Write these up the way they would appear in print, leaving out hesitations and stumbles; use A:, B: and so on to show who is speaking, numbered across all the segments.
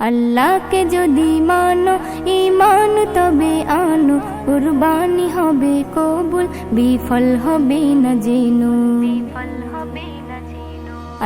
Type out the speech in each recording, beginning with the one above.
A: আল্লাহকে যদি মানো ঈমান তবে আনো, কুরবানি হবে কবুল, বিফল হবে না যেনো।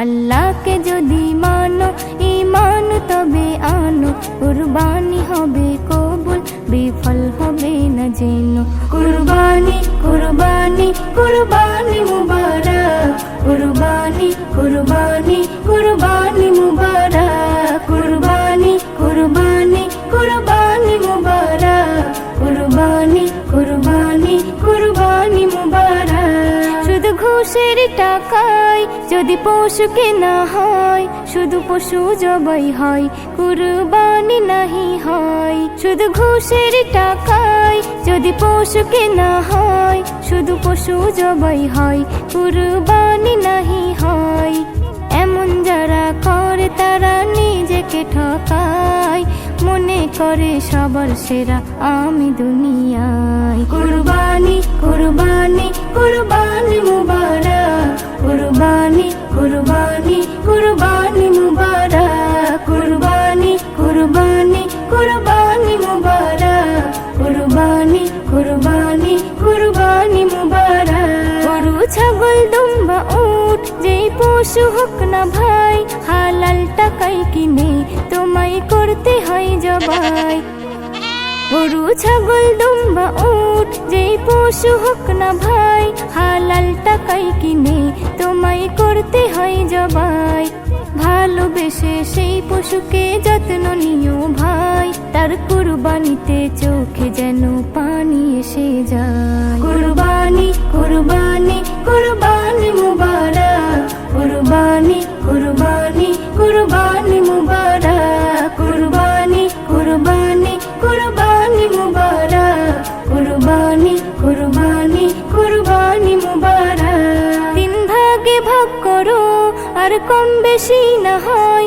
A: আল্লাহকে যদি মানো ঈমান তবে আনো, কুরবানি হবে কবুল, বিফল হবে না যেনো। কুরবানি কুরবানি কুরবানি মুবারক, কুরবানি কুরবানি কুরবানি মুবারক, কুরবানি কুরবানি কুরবানি মুবারক, কুরবানি কুরবানি কুরবানি মুবারক। শুধু ঘুষের টাকায় যদি পশু কেনা হয়, শুধু পশু জবাই হয়, কুরবানি নাহি হয়। শুধু ঘুষের টাকায় যদি পশু কেনা হয়, শুধু পশু জবাই হয়, কুরবানি নাহি হয়। এমন যারা করে তারা নিজেকে ঠকায়, মনে করে সবার সেরা আমি দুনিয়ায়। কুরবানি কুরবানি কুরবানি মুবারক, কুরবানি কুরবানি কুরবানি মুবারক, কুরবানি কুরবানি কুরবানি মুবারক, কুরবানি কুরবানি কুরবানি মুবারক। গরু ছাগল দুম্বা উট যেই পশু হোক না ভাই, হালাল টাকায় কিনে তোমায় করতে হয় জবাই। গরু ছাগল দুম্বা উট যেই পশু হোক না ভাই, হালাল টাকায় কিনে তোমায় করতে হয় জবাই। ভালোবেসে সেই পশুকে যত্ন নিও ভাই, তার কুরবানিতে চোখে যেন পানি এসে যায়। কুরবানি কুরবানি কুরবানি মুবারক, কুরবানি কুরবানি কুরবানি মুবারক, কুরবানি কুরবানি কুরবানি মুবারক, কুরবানি কুরবানি কুরবানি মুবারক। তিন ভাগে ভাগ করো আর কম বেশি না হয়,